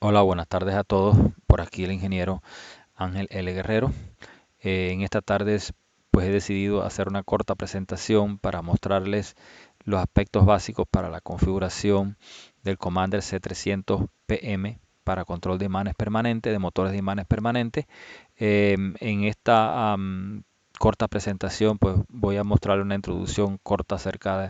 Hola, buenas tardes a todos. Por aquí el ingeniero Ángel L. Guerrero. En esta tarde pues he decidido hacer una corta presentación para mostrarles los aspectos básicos para la configuración del Commander C300PM para control de imanes permanentes, de motores de imanes permanentes. En esta corta presentación pues voy a mostrarle una introducción corta acerca de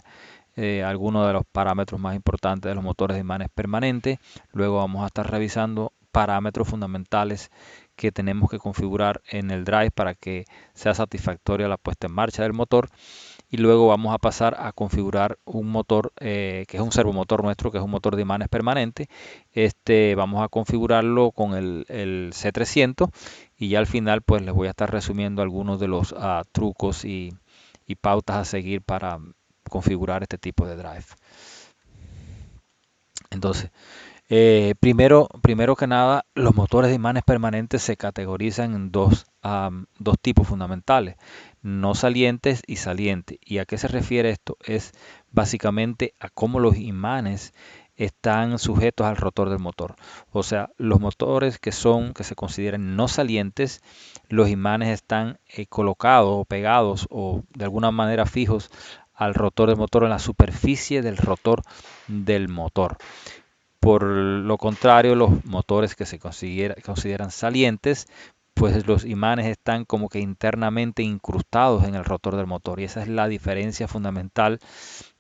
algunos de los parámetros más importantes de los motores de imanes permanentes. Luego vamos a estar revisando parámetros fundamentales que tenemos que configurar en el drive para que sea satisfactoria la puesta en marcha del motor. Y luego vamos a pasar a configurar un motor que es un servomotor nuestro, que es un motor de imanes permanente. Vamos a configurarlo con el C300 y ya al final pues les voy a estar resumiendo algunos de los trucos y pautas a seguir para configurar este tipo de drive. Entonces, primero que nada, los motores de imanes permanentes se categorizan en dos tipos fundamentales, no salientes y salientes. ¿Y a qué se refiere esto? Es básicamente a cómo los imanes están sujetos al rotor del motor. O sea, los motores que se consideran no salientes, los imanes están colocados o pegados o de alguna manera fijos al rotor del motor en la superficie del rotor del motor. Por lo contrario, los motores que se consideran salientes, pues los imanes están como que internamente incrustados en el rotor del motor. Y esa es la diferencia fundamental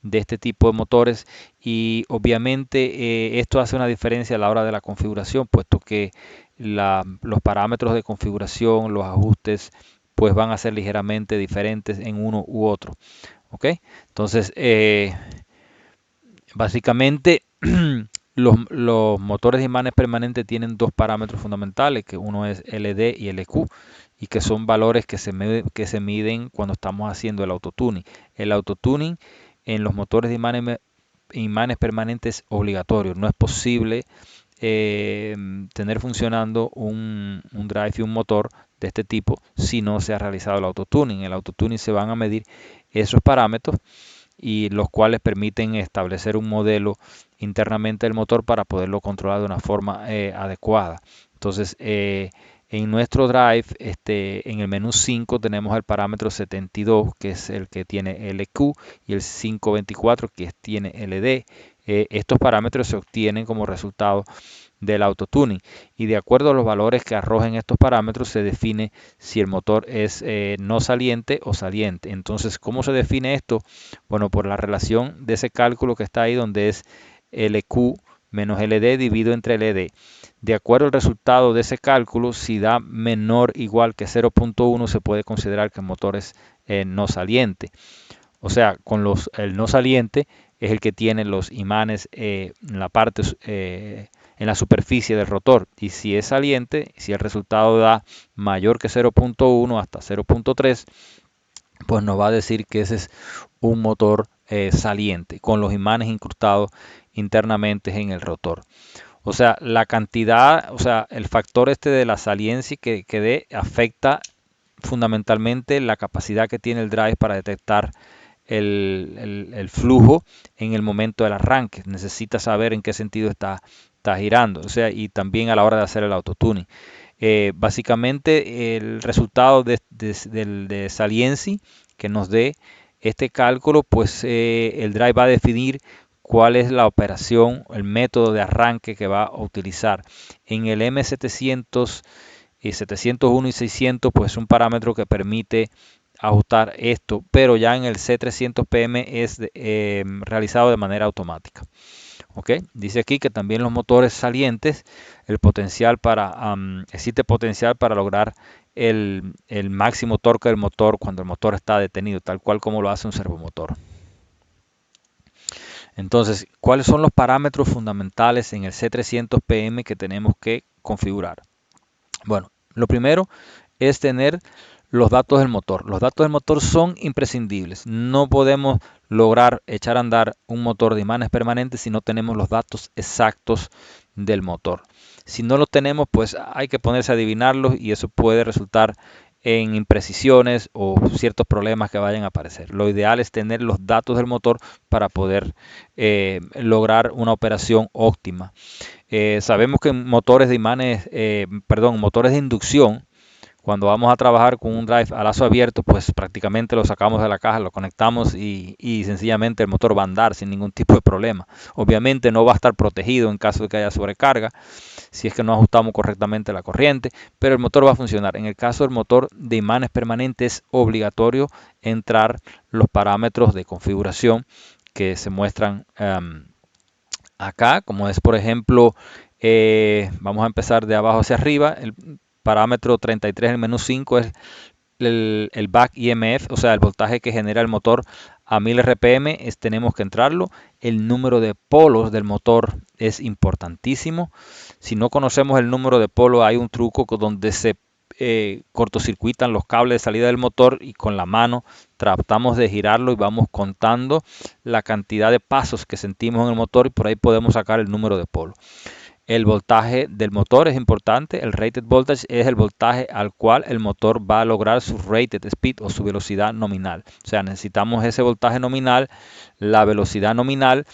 de este tipo de motores. Y obviamente esto hace una diferencia a la hora de la configuración, puesto que los parámetros de configuración, los ajustes, pues van a ser ligeramente diferentes en uno u otro. ¿Ok? Entonces, básicamente, los motores de imanes permanentes tienen dos parámetros fundamentales, que uno es LD y LQ, y que son valores que se miden cuando estamos haciendo el autotuning. El autotuning en los motores de imanes permanentes es obligatorio. No es posible eh, tener funcionando un drive y un motor de este tipo si no se ha realizado el autotuning. En el autotuning se van a medir esos parámetros y los cuales permiten establecer un modelo internamente del motor para poderlo controlar de una forma adecuada. Entonces, en nuestro drive, en el menú 5 tenemos el parámetro 72, que es el que tiene LQ, y el 524, que tiene LD. Estos parámetros se obtienen como resultado del autotuning y de acuerdo a los valores que arrojen estos parámetros se define si el motor es no saliente o saliente. Entonces, ¿cómo se define esto? Bueno, por la relación de ese cálculo que está ahí donde es LQ menos LD dividido entre LD. De acuerdo al resultado de ese cálculo, si da menor o igual que 0.1 se puede considerar que el motor es no saliente. O sea, el no saliente es el que tiene los imanes en la parte, en la superficie del rotor. Y si es saliente, si el resultado da mayor que 0.1 hasta 0.3, pues nos va a decir que ese es un motor saliente, con los imanes incrustados internamente en el rotor. O sea, la cantidad, o sea, el factor este de la saliencia que dé afecta fundamentalmente la capacidad que tiene el drive para detectar el flujo en el momento del arranque. Necesita saber en qué sentido está girando. O sea, y también a la hora de hacer el autotuning. Básicamente el resultado de saliency que nos dé este cálculo, pues el drive va a definir cuál es la operación, el método de arranque que va a utilizar. En el M700 y 701 y 600 pues es un parámetro que permite ajustar esto, pero ya en el C300PM es realizado de manera automática. ¿Ok? Dice aquí que también los motores salientes, existe potencial para lograr el máximo torque del motor cuando el motor está detenido, tal cual como lo hace un servomotor. Entonces, ¿cuáles son los parámetros fundamentales en el C300PM que tenemos que configurar? Bueno, lo primero es tener los datos del motor. Los datos del motor son imprescindibles. No podemos lograr echar a andar un motor de imanes permanentes si no tenemos los datos exactos del motor. Si no los tenemos, pues hay que ponerse a adivinarlos y eso puede resultar en imprecisiones o ciertos problemas que vayan a aparecer. Lo ideal es tener los datos del motor para poder lograr una operación óptima. Sabemos que motores de imanes, perdón, motores de inducción, cuando vamos a trabajar con un drive a lazo abierto, pues prácticamente lo sacamos de la caja, lo conectamos y sencillamente el motor va a andar sin ningún tipo de problema. Obviamente no va a estar protegido en caso de que haya sobrecarga, si es que no ajustamos correctamente la corriente, pero el motor va a funcionar. En el caso del motor de imanes permanentes es obligatorio entrar los parámetros de configuración que se muestran acá, como es por ejemplo, vamos a empezar de abajo hacia arriba. El parámetro 33 del menú 5 es el back EMF, o sea, el voltaje que genera el motor a 1000 RPM, tenemos que entrarlo. El número de polos del motor es importantísimo. Si no conocemos el número de polos, hay un truco donde se cortocircuitan los cables de salida del motor y con la mano tratamos de girarlo y vamos contando la cantidad de pasos que sentimos en el motor y por ahí podemos sacar el número de polos. El voltaje del motor es importante. El rated voltage es el voltaje al cual el motor va a lograr su rated speed o su velocidad nominal. O sea, necesitamos ese voltaje nominal, la velocidad nominal,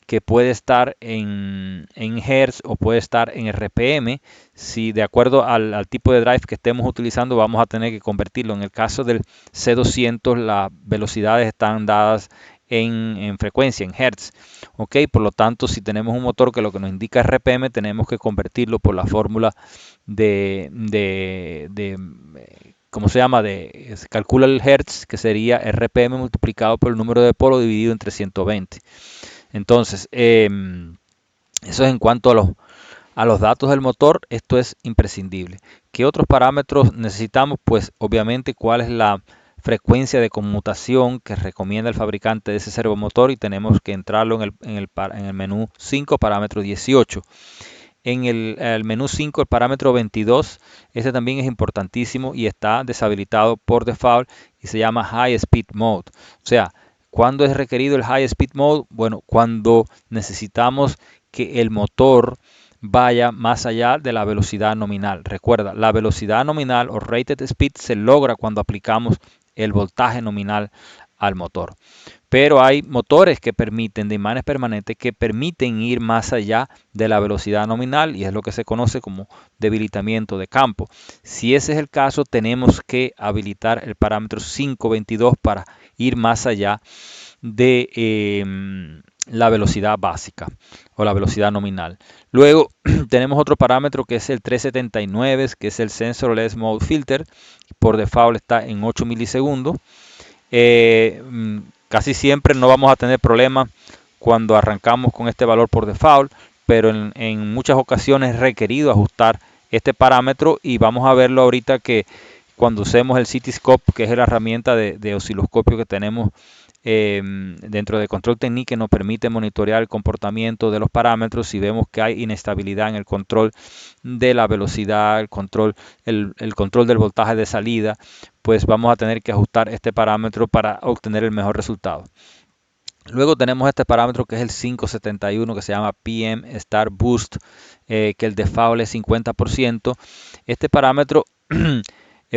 que puede estar en Hertz o puede estar en RPM. Si de acuerdo al tipo de drive que estemos utilizando, vamos a tener que convertirlo. En el caso del C200, las velocidades están dadas en frecuencia, en Hertz. Ok, por lo tanto, si tenemos un motor que lo que nos indica es RPM, tenemos que convertirlo por la fórmula ¿cómo se llama? Se calcula el Hertz, que sería RPM multiplicado por el número de polo dividido entre 120. Entonces, eso es en cuanto a los datos del motor. Esto es imprescindible. ¿Qué otros parámetros necesitamos? Pues obviamente cuál es la frecuencia de conmutación que recomienda el fabricante de ese servomotor y tenemos que entrarlo en el menú 5, parámetro 18. En el menú 5, el parámetro 22, ese también es importantísimo y está deshabilitado por default y se llama High Speed Mode. O sea, ¿cuándo es requerido el High Speed Mode? Bueno, cuando necesitamos que el motor vaya más allá de la velocidad nominal. Recuerda, la velocidad nominal o rated speed se logra cuando aplicamos el voltaje nominal al motor. Pero hay motores que permiten, de imanes permanentes, que permiten ir más allá de la velocidad nominal y es lo que se conoce como debilitamiento de campo. Si ese es el caso, tenemos que habilitar el parámetro 522 para ir más allá de la velocidad básica o la velocidad nominal. Luego tenemos otro parámetro que es el 379, que es el Sensorless Mode Filter. Por default está en 8 milisegundos. Casi siempre no vamos a tener problemas cuando arrancamos con este valor por default, pero en muchas ocasiones es requerido ajustar este parámetro y vamos a verlo ahorita que cuando usemos el Cityscope, que es la herramienta de osciloscopio que tenemos dentro de Control Technique, que nos permite monitorear el comportamiento de los parámetros. Si vemos que hay inestabilidad en el control de la velocidad, el control del voltaje de salida, pues vamos a tener que ajustar este parámetro para obtener el mejor resultado. Luego tenemos este parámetro que es el 571, que se llama PM Start Boost, que el default es 50%. Este parámetro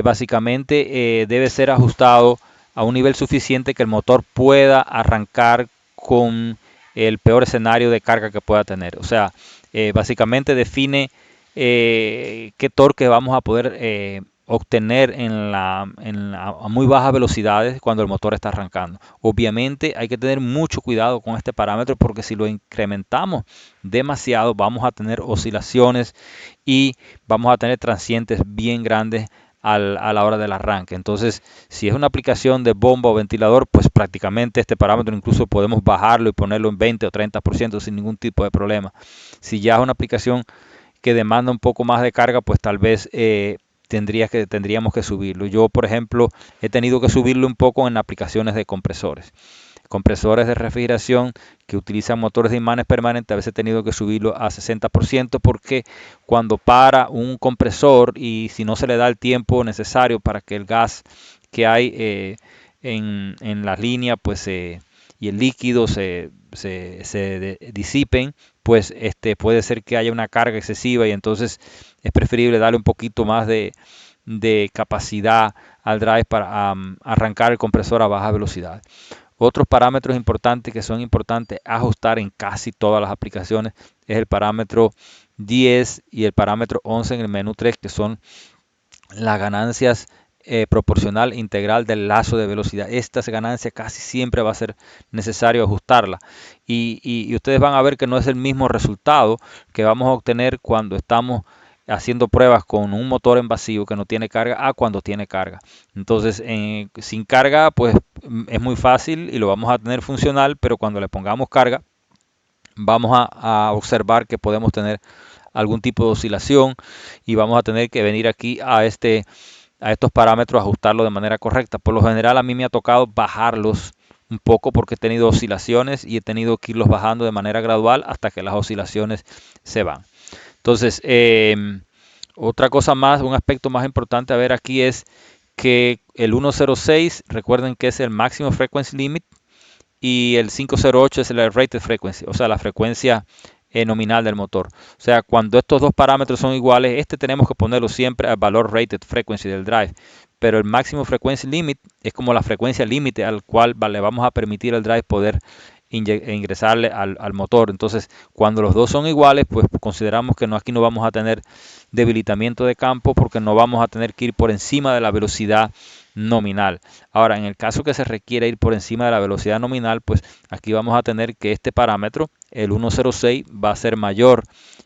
básicamente debe ser ajustado a un nivel suficiente que el motor pueda arrancar con el peor escenario de carga que pueda tener. O sea, básicamente define qué torque vamos a poder obtener a muy bajas velocidades cuando el motor está arrancando. Obviamente hay que tener mucho cuidado con este parámetro porque si lo incrementamos demasiado vamos a tener oscilaciones y vamos a tener transientes bien grandes a la hora del arranque. Entonces, si es una aplicación de bomba o ventilador, pues prácticamente este parámetro incluso podemos bajarlo y ponerlo en 20 o 30% sin ningún tipo de problema. Si ya es una aplicación que demanda un poco más de carga, pues tal vez tendríamos que subirlo. Yo, por ejemplo, he tenido que subirlo un poco en aplicaciones de compresores. Compresores de refrigeración que utilizan motores de imanes permanentes, a veces he tenido que subirlo a 60% porque cuando para un compresor y si no se le da el tiempo necesario para que el gas que hay en la línea pues, y el líquido se disipen, pues puede ser que haya una carga excesiva y entonces es preferible darle un poquito más de de capacidad al drive para arrancar el compresor a baja velocidad. Otros parámetros importantes que son importantes ajustar en casi todas las aplicaciones es el parámetro 10 y el parámetro 11 en el menú 3, que son las ganancias proporcional integral del lazo de velocidad. Estas ganancias casi siempre va a ser necesario ajustarla y ustedes van a ver que no es el mismo resultado que vamos a obtener cuando estamos haciendo pruebas con un motor en vacío que no tiene carga a cuando tiene carga. Entonces sin carga pues es muy fácil y lo vamos a tener funcional, pero cuando le pongamos carga vamos a observar que podemos tener algún tipo de oscilación y vamos a tener que venir aquí a estos parámetros, ajustarlo de manera correcta. Por lo general a mí me ha tocado bajarlos un poco porque he tenido oscilaciones y he tenido que irlos bajando de manera gradual hasta que las oscilaciones se van. Entonces, otra cosa más, un aspecto más importante a ver aquí es que el 106, recuerden que es el máximo frequency limit, y el 508 es la rated frequency, o sea, la frecuencia nominal del motor. O sea, cuando estos dos parámetros son iguales, este tenemos que ponerlo siempre al valor rated frequency del drive. Pero el máximo frequency limit es como la frecuencia límite al cual le vamos a permitir al drive poder ingresarle al motor. Entonces, cuando los dos son iguales, pues consideramos que aquí no vamos a tener debilitamiento de campo porque no vamos a tener que ir por encima de la velocidad nominal. Ahora, en el caso que se requiera ir por encima de la velocidad nominal, pues aquí vamos a tener que este parámetro, el 106, va a ser mayor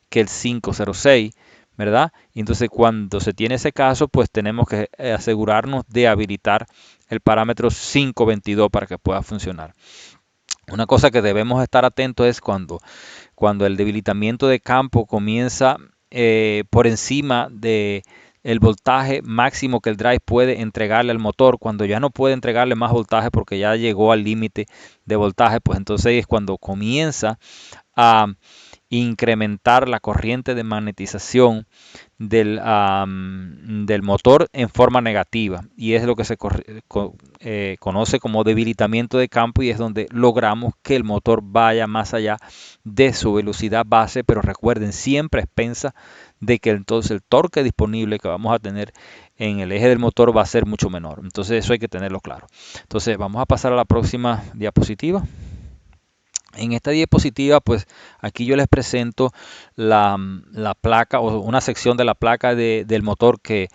que el 506, ¿verdad? Y entonces cuando se tiene ese caso, pues tenemos que asegurarnos de habilitar el parámetro 522 para que pueda funcionar. Una cosa que debemos estar atentos es cuando el debilitamiento de campo comienza por encima de el voltaje máximo que el drive puede entregarle al motor. Cuando ya no puede entregarle más voltaje porque ya llegó al límite de voltaje, pues entonces es cuando comienza a incrementar la corriente de magnetización del motor en forma negativa, y es lo que se conoce como debilitamiento de campo, y es donde logramos que el motor vaya más allá de su velocidad base, pero recuerden siempre a expensas de que entonces el torque disponible que vamos a tener en el eje del motor va a ser mucho menor. Entonces eso hay que tenerlo claro. Entonces vamos a pasar a la próxima diapositiva. En esta diapositiva, pues aquí yo les presento la placa o una sección de la placa del motor que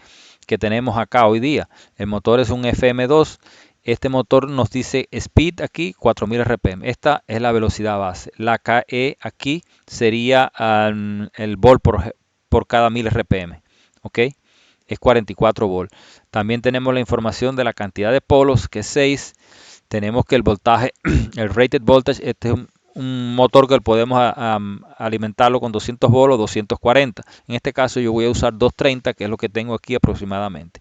tenemos acá hoy día. El motor es un FM2. Este motor nos dice speed aquí 4000 RPM. Esta es la velocidad base. La KE aquí sería el volt por cada 1000 RPM. ¿Ok? Es 44 volt. También tenemos la información de la cantidad de polos, que es 6. Tenemos que el voltaje, el rated voltage, este es un motor que podemos alimentarlo con 200 volts o 240. En este caso yo voy a usar 230, que es lo que tengo aquí aproximadamente.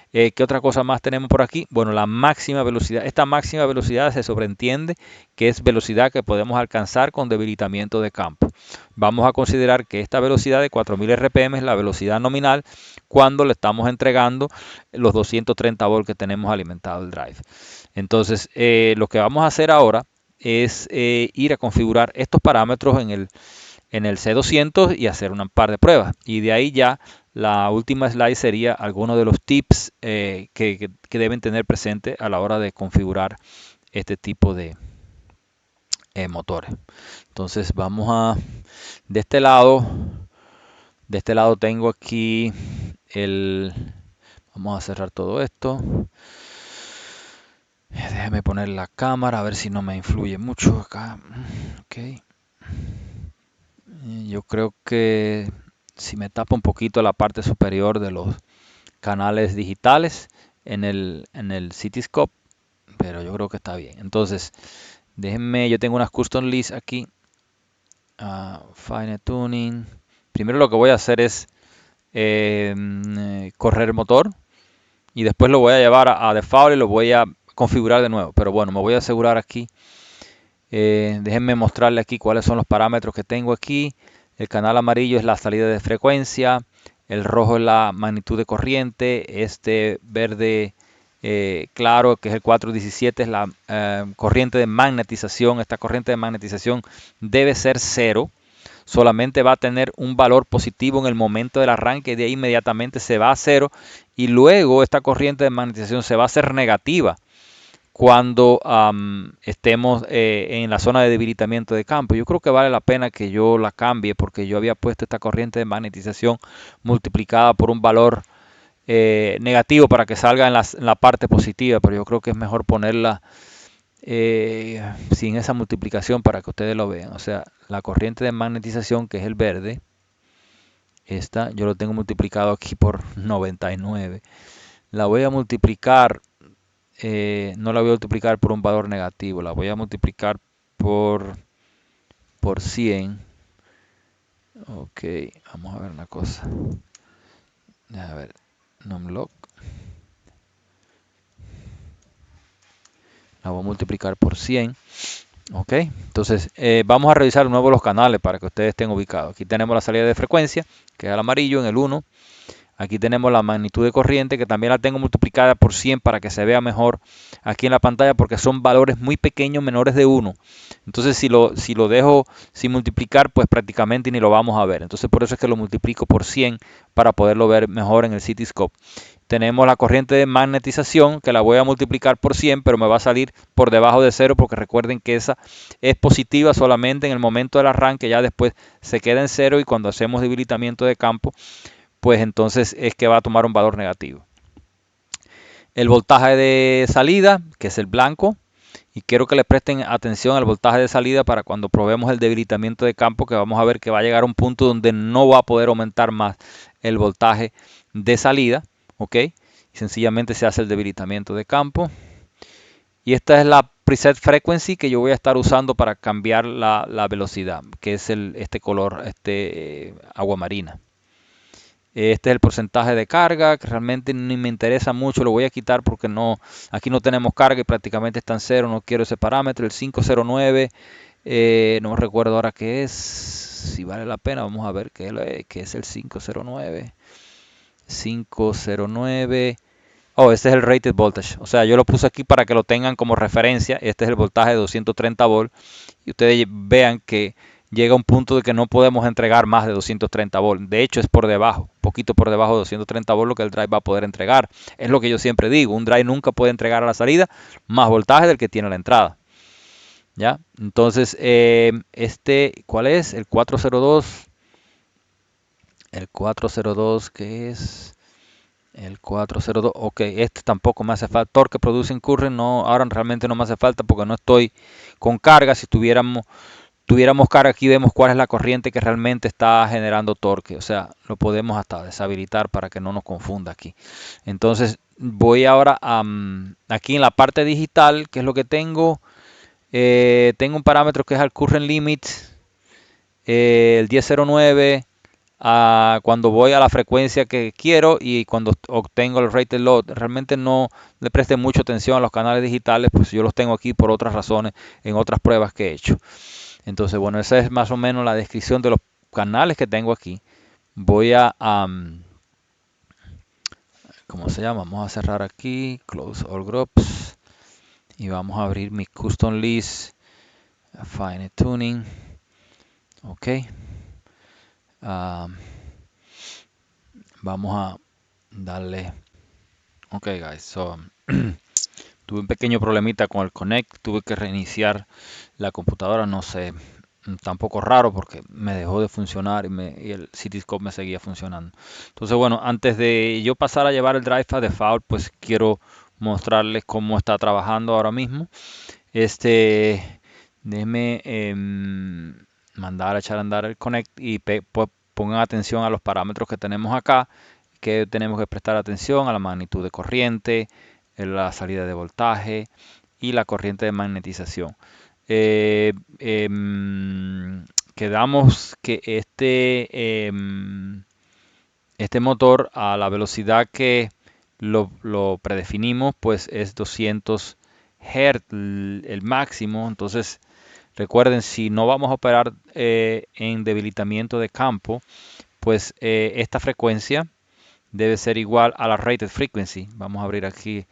¿Qué otra cosa más tenemos por aquí? Bueno, la máxima velocidad. Esta máxima velocidad se sobreentiende que es velocidad que podemos alcanzar con debilitamiento de campo. Vamos a considerar que esta velocidad de 4000 RPM es la velocidad nominal cuando le estamos entregando los 230 volts que tenemos alimentado el drive. Entonces, lo que vamos a hacer ahora es ir a configurar estos parámetros en el C200 y hacer un par de pruebas. Y de ahí ya la última slide sería algunos de los tips que deben tener presente a la hora de configurar este tipo de motores. Entonces vamos de este lado tengo aquí vamos a cerrar todo esto. Déjame poner la cámara a ver si no me influye mucho acá. Ok. Yo creo que si me tapa un poquito la parte superior de los canales digitales en el Cityscope, pero yo creo que está bien. Entonces, déjenme, yo tengo unas custom lists aquí. Fine Tuning. Primero lo que voy a hacer es correr el motor y después lo voy a llevar a default y lo voy a configurar de nuevo. Pero bueno, me voy a asegurar aquí. Déjenme mostrarle aquí cuáles son los parámetros que tengo aquí. El canal amarillo es la salida de frecuencia, el rojo es la magnitud de corriente, este verde claro, que es el 417, es la corriente de magnetización. Esta corriente de magnetización debe ser cero. solamente va a tener un valor positivo en el momento del arranque, de ahí inmediatamente se va a cero y luego esta corriente de magnetización se va a hacer negativa cuando estemos en la zona de debilitamiento de campo. Yo creo que vale la pena que yo la cambie porque yo había puesto esta corriente de magnetización multiplicada por un valor negativo para que salga en la parte positiva, pero yo creo que es mejor ponerla sin esa multiplicación para que ustedes lo vean. O sea, la corriente de magnetización, que es el verde, esta yo lo tengo multiplicado aquí por 99. La voy a multiplicar, no la voy a multiplicar por un valor negativo, la voy a multiplicar por, por 100. Ok, vamos a ver una cosa. A ver, numlock. La voy a multiplicar por 100. Ok, entonces vamos a revisar de nuevo los canales para que ustedes estén ubicados. Aquí tenemos la salida de frecuencia, que es el amarillo en el 1. Aquí tenemos la magnitud de corriente, que también la tengo multiplicada por 100 para que se vea mejor aquí en la pantalla, porque son valores muy pequeños, menores de 1. Entonces si lo dejo sin multiplicar, pues prácticamente ni lo vamos a ver. Entonces por eso es que lo multiplico por 100 para poderlo ver mejor en el Cityscope. Tenemos la corriente de magnetización, que la voy a multiplicar por 100, pero me va a salir por debajo de 0, porque recuerden que esa es positiva solamente en el momento del arranque, ya después se queda en 0 y cuando hacemos debilitamiento de campo, pues entonces es que va a tomar un valor negativo. El voltaje de salida, que es el blanco, y quiero que le presten atención al voltaje de salida para cuando probemos el debilitamiento de campo, que vamos a ver que va a llegar a un punto donde no va a poder aumentar más el voltaje de salida, ¿ok? Y sencillamente se hace el debilitamiento de campo. Y esta es la preset frequency que yo voy a estar usando para cambiar la velocidad, que es este color, agua marina. Este es el porcentaje de carga, que realmente ni me interesa mucho, lo voy a quitar porque no, aquí no tenemos carga y prácticamente está en cero, no quiero ese parámetro. El 509, no recuerdo ahora qué es, si vale la pena, vamos a ver qué es el 509. 509, oh, este es el rated voltage, o sea, yo lo puse aquí para que lo tengan como referencia. Este es el voltaje de 230 volts y ustedes vean que llega un punto de que no podemos entregar más de 230 volts. De hecho, es por debajo, un poquito por debajo de 230 volts lo que el drive va a poder entregar. Es lo que yo siempre digo, un drive nunca puede entregar a la salida más voltaje del que tiene a la entrada. ¿Ya? Entonces, ¿cuál es? El 402. El 402, ¿qué es? El 402, ok, este tampoco me hace falta. Torque Producing Current, no, ahora realmente no me hace falta porque no estoy con carga. Si tuviéramos carga, aquí vemos cuál es la corriente que realmente está generando torque. O sea, lo podemos hasta deshabilitar para que no nos confunda aquí. Entonces, voy ahora aquí en la parte digital, que es lo que tengo. Tengo un parámetro que es el Current Limit, el 1009. Cuando voy a la frecuencia que quiero y cuando obtengo el rated load. Realmente no le preste mucha atención a los canales digitales, pues yo los tengo aquí por otras razones en otras pruebas que he hecho. Entonces, bueno, esa es más o menos la descripción de los canales que tengo aquí. Voy ¿cómo se llama? Vamos a cerrar aquí, close all groups y vamos a abrir mi custom list, fine tuning, ok. Vamos a darle, ok guys, so tuve un pequeño problemita con el Connect, tuve que reiniciar la computadora, no sé, tampoco raro porque me dejó de funcionar y el Cityscope me seguía funcionando. Entonces, bueno, antes de yo pasar a llevar el drive a default, pues quiero mostrarles cómo está trabajando ahora mismo. Déjenme mandar a echar a andar el Connect y pongan atención a los parámetros que tenemos acá, que tenemos que prestar atención a la magnitud de corriente, la salida de voltaje y la corriente de magnetización. Quedamos que este motor a la velocidad que lo predefinimos pues es 200 Hz el máximo. Entonces recuerden, si no vamos a operar en debilitamiento de campo, pues esta frecuencia debe ser igual a la rated frequency. Vamos a abrir aquí,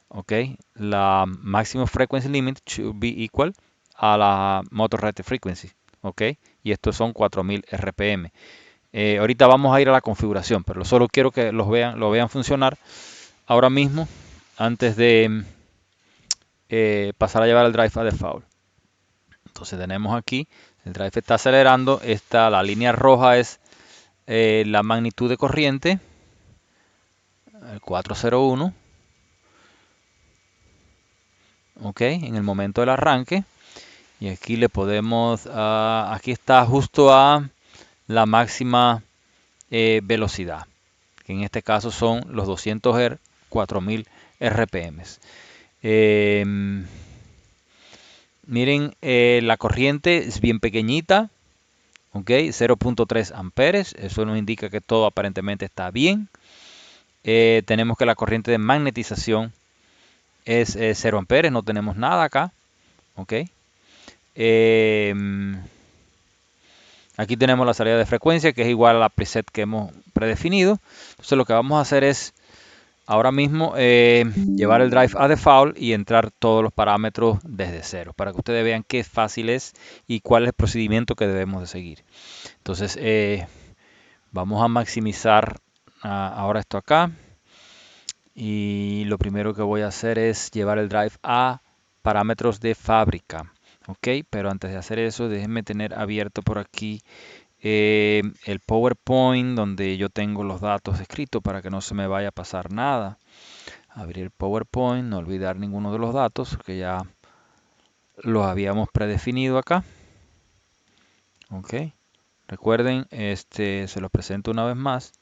ok, la maximum frequency limit should be equal a la motor rated frequency. ¿ok? Y estos son 4000 RPM. Ahorita vamos a ir a la configuración, pero solo quiero que lo vean funcionar ahora mismo antes de pasar a llevar el drive a default. Entonces tenemos aquí, el drive está acelerando, la línea roja es la magnitud de corriente, el 401, ok, en el momento del arranque. Y aquí le podemos, aquí está justo a la máxima velocidad, que en este caso son los 200 Hz, 4000 RPM. Miren, la corriente es bien pequeñita, ok, 0.3 amperes, eso nos indica que todo aparentemente está bien. Tenemos que la corriente de magnetización es 0 amperes, no tenemos nada acá, ok. Aquí tenemos la salida de frecuencia, que es igual a la preset que hemos predefinido. Entonces lo que vamos a hacer es ahora mismo llevar el drive a default y entrar todos los parámetros desde cero, para que ustedes vean qué fácil es y cuál es el procedimiento que debemos de seguir. Entonces vamos a maximizar ahora esto acá, y lo primero que voy a hacer es llevar el drive a parámetros de fábrica. Ok, pero antes de hacer eso, déjenme tener abierto por aquí el PowerPoint donde yo tengo los datos escritos para que no se me vaya a pasar nada. Abrir el PowerPoint, no olvidar ninguno de los datos que ya los habíamos predefinido acá. Ok, recuerden, se los presento una vez más.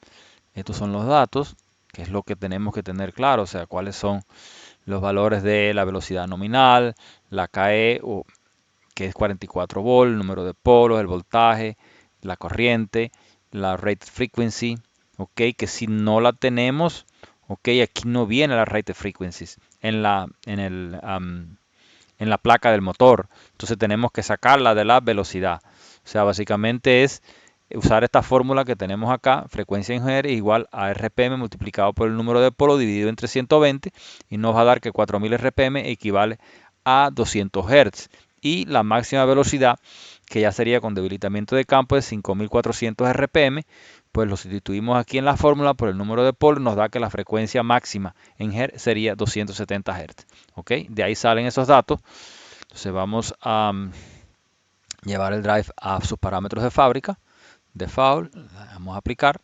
Estos son los datos, que es lo que tenemos que tener claro, o sea, cuáles son los valores de la velocidad nominal, la KE, que es 44 volt, el número de polos, el voltaje, la corriente, la rated frequency, ok, que si no la tenemos, ok, aquí no viene la rated frequencies en la placa del motor, entonces tenemos que sacarla de la velocidad. O sea, básicamente es usar esta fórmula que tenemos acá, frecuencia en Hz igual a RPM multiplicado por el número de polo dividido entre 120, y nos va a dar que 4000 RPM equivale a 200 Hz. Y la máxima velocidad, que ya sería con debilitamiento de campo, de 5400 RPM, pues lo sustituimos aquí en la fórmula por el número de polos, nos da que la frecuencia máxima en Hz sería 270 Hz. ¿Ok? De ahí salen esos datos. Entonces vamos a llevar el drive a sus parámetros de fábrica. Default, vamos a aplicar.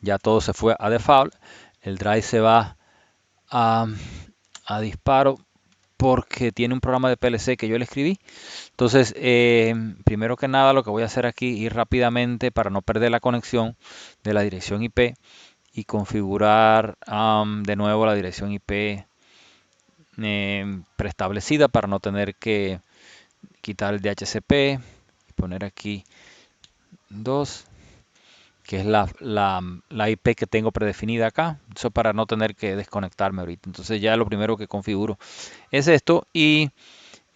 Ya todo se fue a default. El drive se va a disparo porque tiene un programa de PLC que yo le escribí. Entonces, primero que nada, lo que voy a hacer aquí, ir rápidamente para no perder la conexión de la dirección IP y configurar de nuevo la dirección IP preestablecida para no tener que quitar el DHCP y poner aquí 2, que es la IP que tengo predefinida acá. Eso para no tener que desconectarme ahorita. Entonces ya lo primero que configuro es esto, y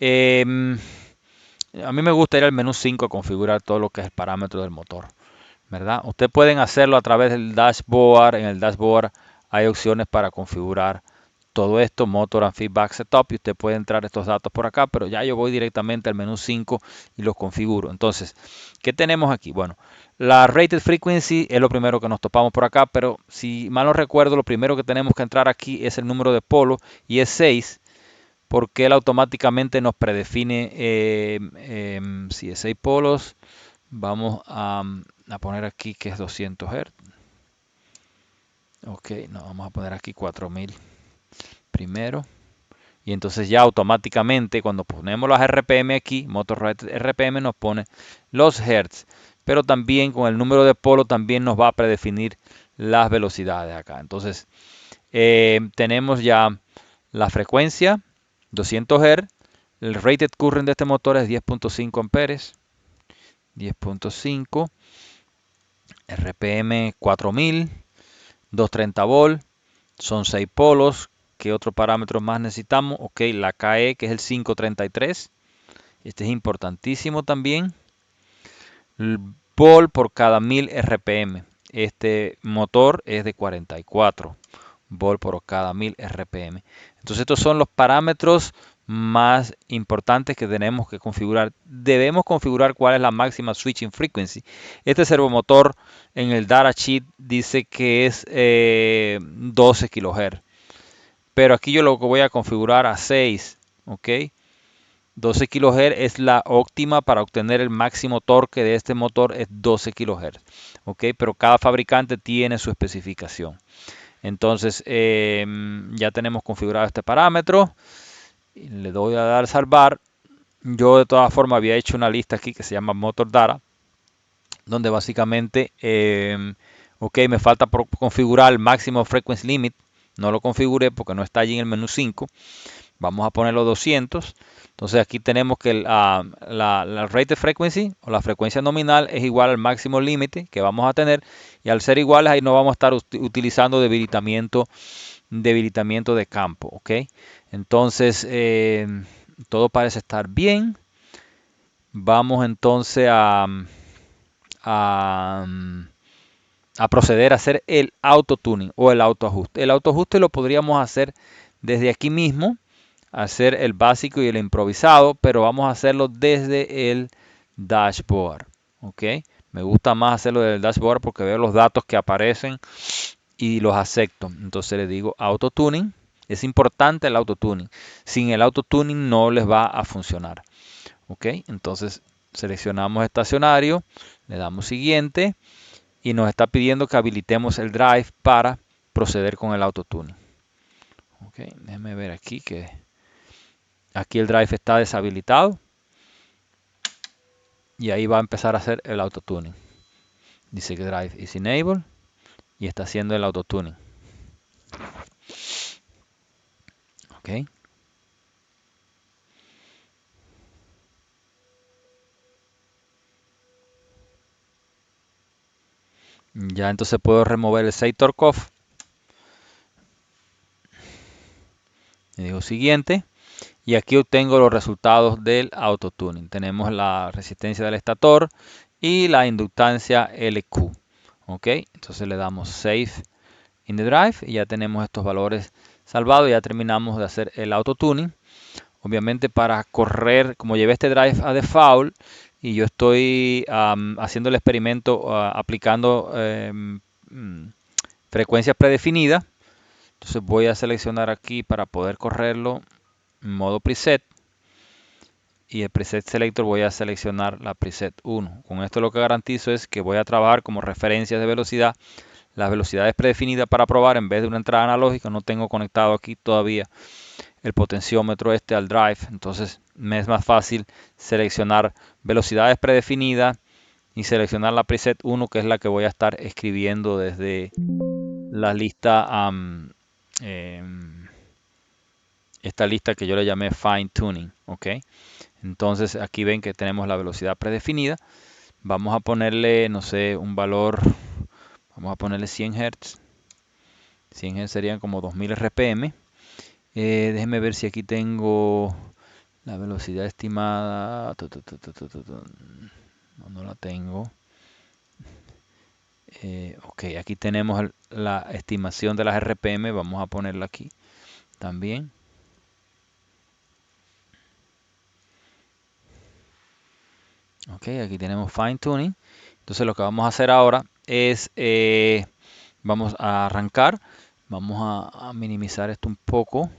a mí me gusta ir al menú 5 a configurar todo lo que es el parámetro del motor, ¿verdad? Ustedes pueden hacerlo a través del dashboard. En el dashboard hay opciones para configurar todo esto, Motor and Feedback Setup, y usted puede entrar estos datos por acá, pero ya yo voy directamente al menú 5 y los configuro. Entonces, ¿qué tenemos aquí? Bueno, la Rated Frequency es lo primero que nos topamos por acá, pero si mal no recuerdo, lo primero que tenemos que entrar aquí es el número de polo, y es 6, porque él automáticamente nos predefine si es 6 polos. Vamos a poner aquí que es 200 Hz. Ok, no, vamos a poner aquí 4000 primero. Y entonces ya automáticamente cuando ponemos las RPM aquí, Motor Rated RPM nos pone los Hertz. Pero también con el número de polo también nos va a predefinir las velocidades acá. Entonces tenemos ya la frecuencia 200 Hz. El rated current de este motor es 10.5 amperes. 10.5 RPM 4000, 230 volt, son 6 polos. ¿Qué otro parámetro más necesitamos? Ok, la KE, que es el 533. Este es importantísimo también. El volt por cada 1000 RPM. Este motor es de 44 volt por cada 1000 RPM. Entonces estos son los parámetros más importantes que tenemos que configurar. Debemos configurar cuál es la máxima switching frequency. Este servomotor en el datasheet dice que es 12 kHz, pero aquí yo lo voy a configurar a 6, ¿ok? 12 kHz es la óptima para obtener el máximo torque de este motor, es 12 kHz, ¿ok? Pero cada fabricante tiene su especificación. Entonces ya tenemos configurado este parámetro. Le doy a dar salvar. Yo de todas formas había hecho una lista aquí que se llama Motor Data, donde básicamente, ok, me falta por configurar el máximo frequency limit. No lo configuré porque no está allí en el menú 5. Vamos a ponerlo 200. Entonces aquí tenemos que la rate frequency o la frecuencia nominal es igual al máximo límite que vamos a tener. Y al ser iguales ahí no vamos a estar utilizando debilitamiento de campo. Ok. Entonces todo parece estar bien. Vamos entonces a, a proceder a hacer el autotuning o el autoajuste. El autoajuste lo podríamos hacer desde aquí mismo, hacer el básico y el improvisado, pero vamos a hacerlo desde el dashboard. ¿Ok? Me gusta más hacerlo desde el dashboard porque veo los datos que aparecen y los acepto. Entonces le digo autotuning. Es importante el autotuning. Sin el autotuning no les va a funcionar. ¿Ok? Entonces seleccionamos estacionario, le damos siguiente y nos está pidiendo que habilitemos el drive para proceder con el autotuning. Ok, déjenme ver aquí que aquí el drive está deshabilitado y ahí va a empezar a hacer el autotuning. Dice que drive is enabled y está haciendo el autotuning. Ok. Ya entonces puedo remover el Say Torque Off. Le digo siguiente. Y aquí obtengo los resultados del autotuning. Tenemos la resistencia del estator y la inductancia LQ. Ok, entonces le damos Save in the Drive y ya tenemos estos valores salvados. Ya terminamos de hacer el autotuning. Obviamente para correr, como llevé este drive a default y yo estoy haciendo el experimento aplicando frecuencias predefinidas, entonces voy a seleccionar aquí para poder correrlo en modo preset y el preset selector voy a seleccionar la preset 1. Con esto lo que garantizo es que voy a trabajar como referencias de velocidad las velocidades predefinidas para probar en vez de una entrada analógica. No tengo conectado aquí todavía el potenciómetro este al drive, entonces me es más fácil seleccionar velocidades predefinidas y seleccionar la preset 1 que es la que voy a estar escribiendo desde la lista esta lista que yo le llamé fine tuning. Ok, entonces aquí ven que tenemos la velocidad predefinida. Vamos a ponerle, no sé, un valor, vamos a ponerle 100 Hz. 100 Hz serían como 2000 RPM. Déjenme ver si aquí tengo la velocidad estimada. No, no la tengo. Ok, aquí tenemos la estimación de las RPM. Vamos a ponerla aquí también. Ok, aquí tenemos fine tuning. Entonces lo que vamos a hacer ahora es, vamos a arrancar. Vamos a minimizar esto un poco.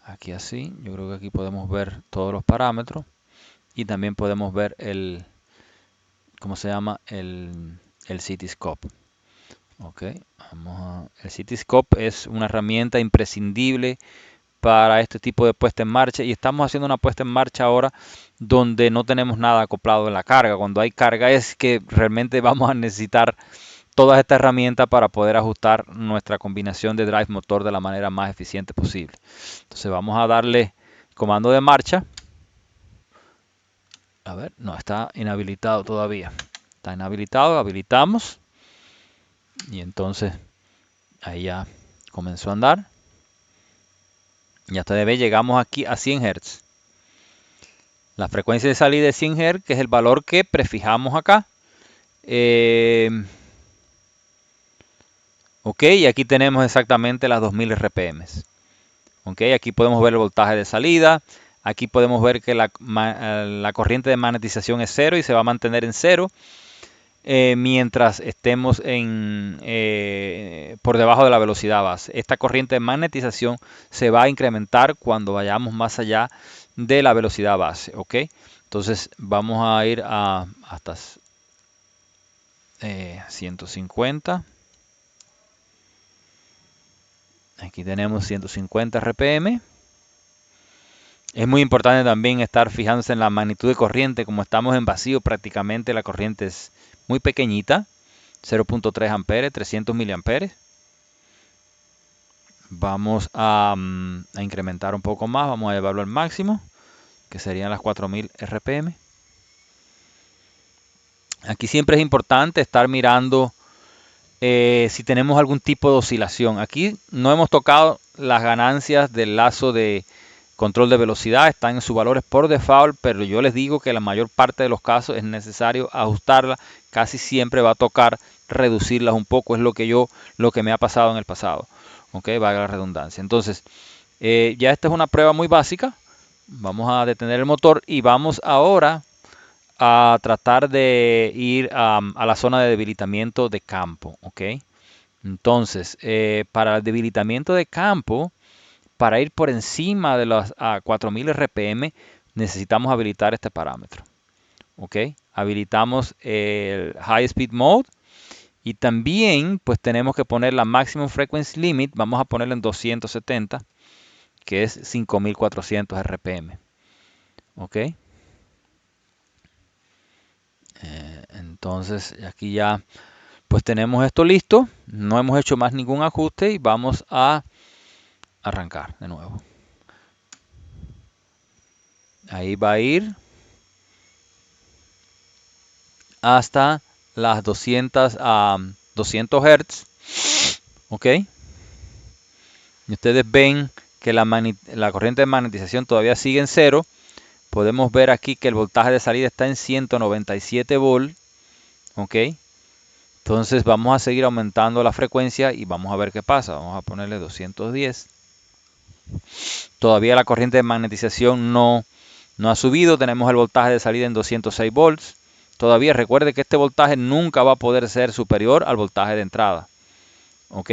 Aquí así. Yo creo que aquí podemos ver todos los parámetros. Y también podemos ver el, ¿cómo se llama? El Cityscope. Ok, el Cityscope es una herramienta imprescindible para este tipo de puesta en marcha y estamos haciendo una puesta en marcha ahora donde no tenemos nada acoplado en la carga. Cuando hay carga es que realmente vamos a necesitar todas estas herramientas para poder ajustar nuestra combinación de drive motor de la manera más eficiente posible. Entonces vamos a darle comando de marcha. A ver, no, está inhabilitado todavía. Está inhabilitado, habilitamos. Y entonces ahí ya comenzó a andar. Y hasta de ver llegamos aquí a 100 Hz. La frecuencia de salida es 100 Hz, que es el valor que prefijamos acá. Ok, y aquí tenemos exactamente las 2000 RPM. ¿Ok? Aquí podemos ver el voltaje de salida. Aquí podemos ver que la corriente de magnetización es 0 y se va a mantener en 0 mientras estemos por debajo de la velocidad base. Esta corriente de magnetización se va a incrementar cuando vayamos más allá de la velocidad base. ¿Ok? Entonces vamos a ir hasta 150. Aquí tenemos 150 RPM. Es muy importante también estar fijándose en la magnitud de corriente. Como estamos en vacío, prácticamente la corriente es muy pequeñita. 0.3 amperes, 300 miliamperes. Vamos a incrementar un poco más. Vamos a llevarlo al máximo, que serían las 4000 RPM. Aquí siempre es importante estar mirando si tenemos algún tipo de oscilación. Aquí no hemos tocado las ganancias del lazo de control de velocidad, están en sus valores por default, pero yo les digo que en la mayor parte de los casos es necesario ajustarla. Casi siempre va a tocar reducirlas un poco, es lo que me ha pasado en el pasado. Ok, valga la redundancia. Entonces, ya esta es una prueba muy básica. Vamos a detener el motor y vamos ahora a tratar de ir a la zona de debilitamiento de campo. Ok, entonces, para el debilitamiento de campo, para ir por encima de las 4000 RPM, necesitamos habilitar este parámetro. ¿Ok? Habilitamos el High Speed Mode y también pues tenemos que poner la Maximum Frequency Limit. Vamos a ponerlo en 270, que es 5400 RPM. ¿Ok? Entonces aquí ya pues tenemos esto listo. No hemos hecho más ningún ajuste y vamos a arrancar de nuevo. Ahí va a ir hasta las 200 Hz. ¿Ok? Y ustedes ven que la corriente de magnetización todavía sigue en 0. Podemos ver aquí que el voltaje de salida está en 197 volts. ¿Ok? Entonces vamos a seguir aumentando la frecuencia y vamos a ver qué pasa. Vamos a ponerle 210. Todavía la corriente de magnetización no ha subido. Tenemos el voltaje de salida en 206 volts. Todavía recuerde que este voltaje nunca va a poder ser superior al voltaje de entrada. ¿Ok?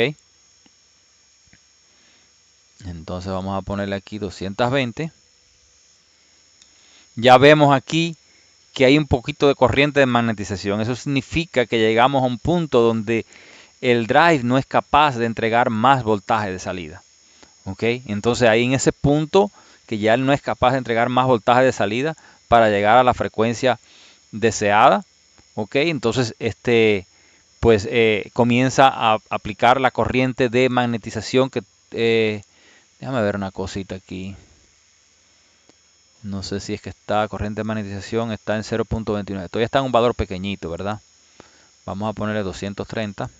Entonces vamos a ponerle aquí 220. Ya vemos aquí que hay un poquito de corriente de magnetización. Eso significa que llegamos a un punto donde el drive no es capaz de entregar más voltaje de salida. ¿Ok? Entonces ahí en ese punto que ya él no es capaz de entregar más voltaje de salida para llegar a la frecuencia deseada. ¿Ok? Entonces pues comienza a aplicar la corriente de magnetización que déjame ver una cosita aquí. No sé si es que está corriente de magnetización, está en 0.29. Todavía está en un valor pequeñito, ¿verdad? Vamos a ponerle 230.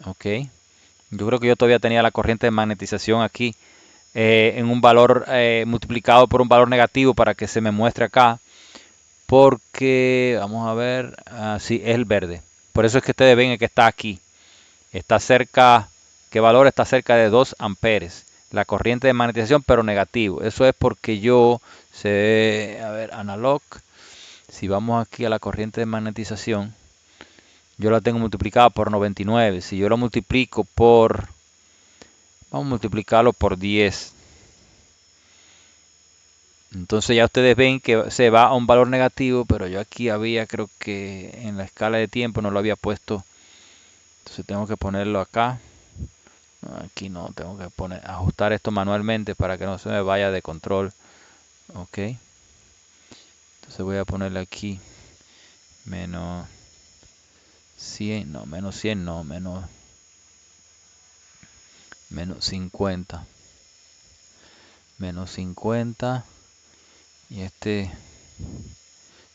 Ok. Yo creo que yo todavía tenía la corriente de magnetización aquí en un valor multiplicado por un valor negativo para que se me muestre acá. Porque, vamos a ver, sí, es el verde. Por eso es que ustedes ven que está aquí. Está cerca, ¿qué valor? Está cerca de 2 amperes. La corriente de magnetización, pero negativo. Eso es porque a ver, analog. Si vamos aquí a la corriente de magnetización, yo la tengo multiplicada por 99. Si yo lo multiplico vamos a multiplicarlo por 10. Entonces ya ustedes ven que se va a un valor negativo, pero yo aquí creo que en la escala de tiempo no lo había puesto. Entonces tengo que ponerlo acá. No, aquí no, tengo que ajustar esto manualmente para que no se me vaya de control. Ok. Entonces voy a ponerle aquí menos 100, no, menos 100, no, menos 50. Menos 50 y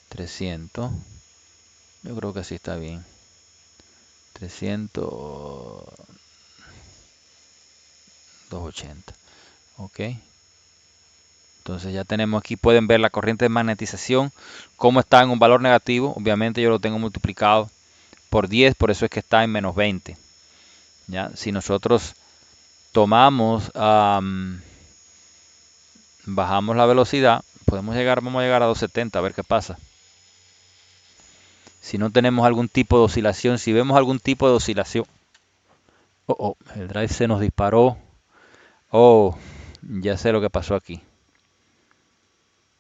300. Yo creo que así está bien. 300, 280. Ok. Entonces ya tenemos aquí, pueden ver la corriente de magnetización, cómo está en un valor negativo. Obviamente yo lo tengo multiplicado por 10, por eso es que está en menos 20. ¿Ya? Si nosotros tomamos, bajamos la velocidad, vamos a llegar a 270, a ver qué pasa. Si no tenemos algún tipo de oscilación, si vemos algún tipo de oscilación, el drive se nos disparó. Oh, ya sé lo que pasó aquí.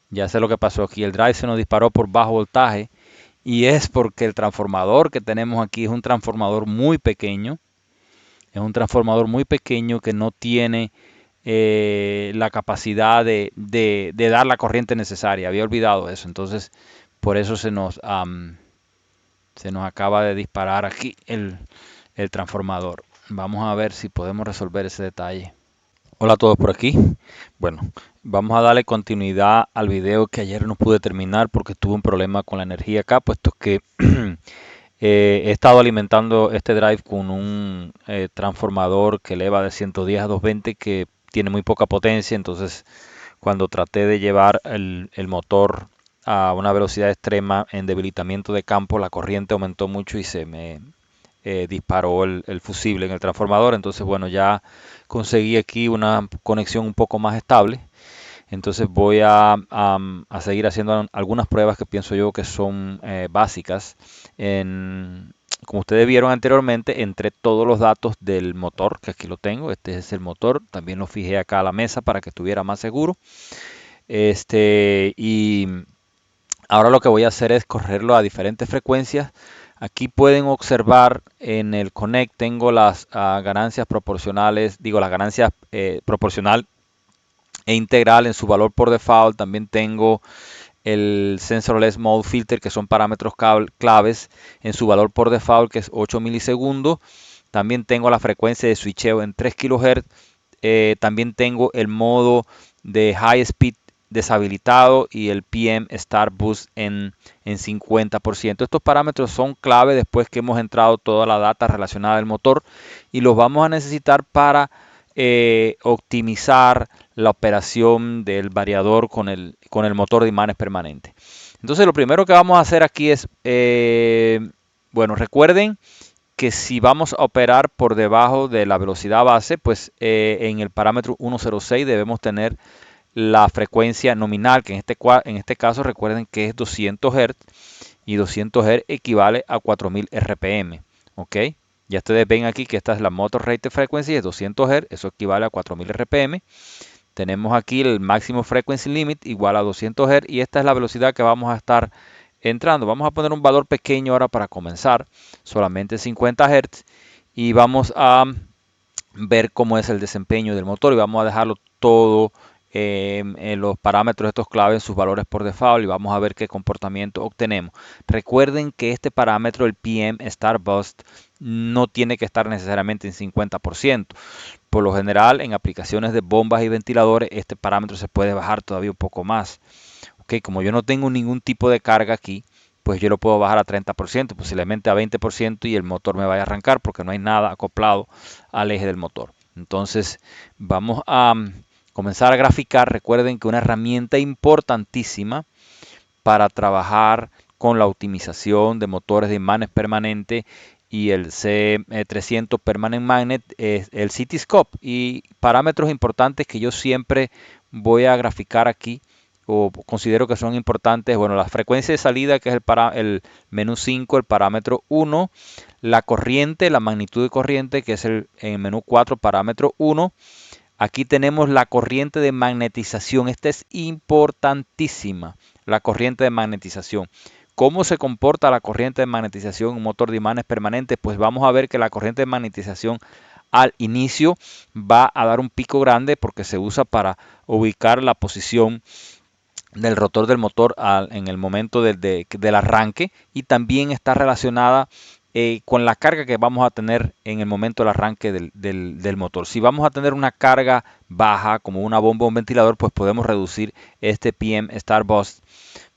Ya sé lo que pasó aquí. El drive se nos disparó por bajo voltaje y es porque el transformador que tenemos aquí es un transformador muy pequeño. Es un transformador muy pequeño que no tiene la capacidad de dar la corriente necesaria. Había olvidado eso. Entonces, por eso se nos acaba de disparar aquí el transformador. Vamos a ver si podemos resolver ese detalle. Hola a todos por aquí. Bueno, vamos a darle continuidad al video que ayer no pude terminar porque tuve un problema con la energía acá, puesto que he estado alimentando este drive con un transformador que eleva de 110 a 220 que tiene muy poca potencia. Entonces, cuando traté de llevar el motor a una velocidad extrema en debilitamiento de campo, la corriente aumentó mucho y se me disparó el fusible en el transformador. Entonces, bueno, ya conseguí aquí una conexión un poco más estable. Entonces voy a seguir haciendo algunas pruebas que pienso yo que son básicas. Como ustedes vieron anteriormente, entré todos los datos del motor, que aquí lo tengo. Este es el motor. También lo fijé acá a la mesa para que estuviera más seguro. Y ahora lo que voy a hacer es correrlo a diferentes frecuencias. Aquí pueden observar en el Connect tengo las ganancias proporcionales, digo las ganancias proporcional e integral en su valor por default. También tengo el Sensorless Mode Filter, que son parámetros claves en su valor por default, que es 8 milisegundos. También tengo la frecuencia de switcheo en 3 kHz. También tengo el modo de High Speed deshabilitado y el PM Start Boost en 50%. Estos parámetros son clave después que hemos entrado toda la data relacionada al motor y los vamos a necesitar para optimizar la operación del variador con el motor de imanes permanente. Entonces lo primero que vamos a hacer aquí es, bueno, recuerden que si vamos a operar por debajo de la velocidad base, pues en el parámetro 106 debemos tener la frecuencia nominal, que en este caso recuerden que es 200 Hz y 200 Hz equivale a 4000 RPM. ¿Ok? Ya ustedes ven aquí que esta es la motor rate frequency, es 200 Hz, eso equivale a 4000 RPM. Tenemos aquí el máximo frequency limit igual a 200 Hz y esta es la velocidad que vamos a estar entrando. Vamos a poner un valor pequeño ahora para comenzar, solamente 50 Hz, y vamos a ver cómo es el desempeño del motor y vamos a dejarlo todo en los parámetros estos claves en sus valores por default y vamos a ver qué comportamiento obtenemos. Recuerden que este parámetro, el PM Start Boost, no tiene que estar necesariamente en 50%. Por lo general, en aplicaciones de bombas y ventiladores, este parámetro se puede bajar todavía un poco más. Okay, como yo no tengo ningún tipo de carga aquí, pues yo lo puedo bajar a 30%, posiblemente a 20% y el motor me vaya a arrancar porque no hay nada acoplado al eje del motor. Entonces vamos a comenzar a graficar. Recuerden que una herramienta importantísima para trabajar con la optimización de motores de imanes permanentes y el C300 Permanent Magnet es el Cityscope, y parámetros importantes que yo siempre voy a graficar aquí o considero que son importantes. Bueno, la frecuencia de salida, que es el menú 5, el parámetro 1, la corriente, la magnitud de corriente, que es el menú 4, parámetro 1. Aquí tenemos la corriente de magnetización. Esta es importantísima, la corriente de magnetización. ¿Cómo se comporta la corriente de magnetización en un motor de imanes permanentes? Pues vamos a ver que la corriente de magnetización al inicio va a dar un pico grande porque se usa para ubicar la posición del rotor del motor en el momento del arranque, y también está relacionada con la carga que vamos a tener en el momento del arranque del motor. Si vamos a tener una carga baja como una bomba o un ventilador, pues podemos reducir este PM Start Boost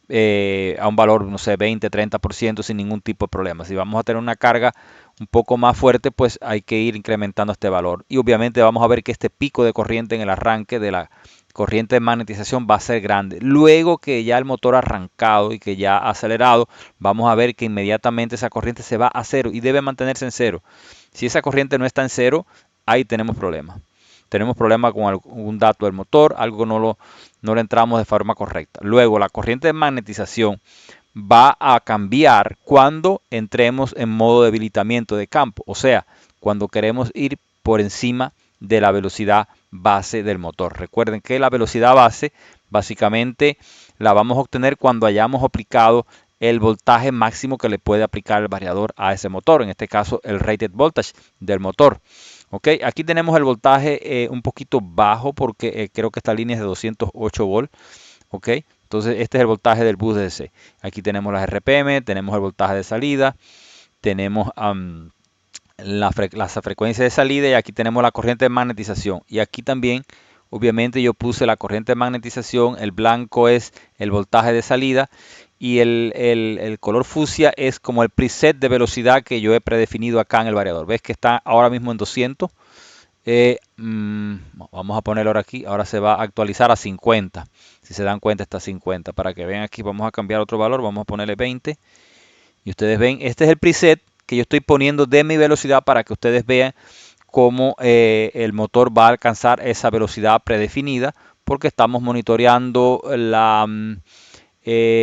a un valor, no sé, 20-30% sin ningún tipo de problema. Si vamos a tener una carga un poco más fuerte, pues hay que ir incrementando este valor. Y obviamente vamos a ver que este pico de corriente en el arranque de la corriente de magnetización va a ser grande. Luego que ya el motor ha arrancado y que ya ha acelerado, vamos a ver que inmediatamente esa corriente se va a cero y debe mantenerse en cero. Si esa corriente no está en cero, ahí tenemos problemas. tenemos problemas con algún dato del motor, algo no lo entramos de forma correcta. Luego, la corriente de magnetización va a cambiar cuando entremos en modo debilitamiento de campo, o sea, cuando queremos ir por encima de la velocidad base del motor. Recuerden que la velocidad base básicamente la vamos a obtener cuando hayamos aplicado el voltaje máximo que le puede aplicar el variador a ese motor, en este caso el rated voltage del motor. Ok, aquí tenemos el voltaje un poquito bajo porque creo que esta línea es de 208 volts. Ok, entonces este es el voltaje del bus DC. Aquí tenemos las RPM, tenemos el voltaje de salida, tenemos la frecuencia de salida y aquí tenemos la corriente de magnetización. Y aquí también, obviamente, yo puse la corriente de magnetización, el blanco es el voltaje de salida y el color fucsia es como el preset de velocidad que yo he predefinido acá en el variador. ¿Ves que está ahora mismo en 200? Vamos a ponerlo ahora aquí, ahora se va a actualizar a 50. Si se dan cuenta está a 50. Para que vean aquí vamos a cambiar otro valor, vamos a ponerle 20. Y ustedes ven, este es el preset que yo estoy poniendo de mi velocidad para que ustedes vean cómo el motor va a alcanzar esa velocidad predefinida porque estamos monitoreando la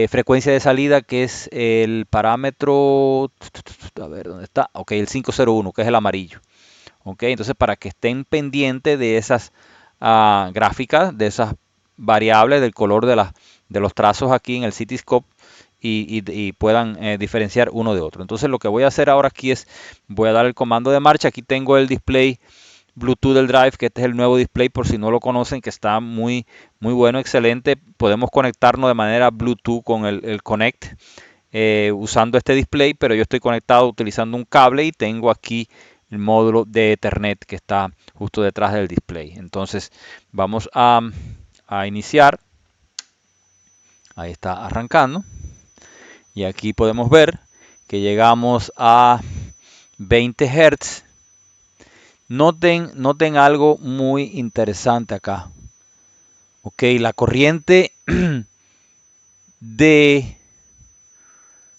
frecuencia de salida que es el parámetro, a ver dónde está, ok, el 501 que es el amarillo. Ok, entonces para que estén pendientes de esas gráficas, de esas variables, del color de los trazos aquí en el Cityscope y puedan diferenciar uno de otro. Entonces lo que voy a hacer ahora aquí es, voy a dar el comando de marcha. Aquí tengo el display Bluetooth del drive, que este es el nuevo display por si no lo conocen, que está muy bueno, excelente. Podemos conectarnos de manera Bluetooth con el Connect usando este display, pero yo estoy conectado utilizando un cable y tengo aquí el módulo de Ethernet que está justo detrás del display. Entonces vamos a iniciar. Ahí está arrancando. Y aquí podemos ver que llegamos a 20 Hz. Noten algo muy interesante acá. Ok, la corriente de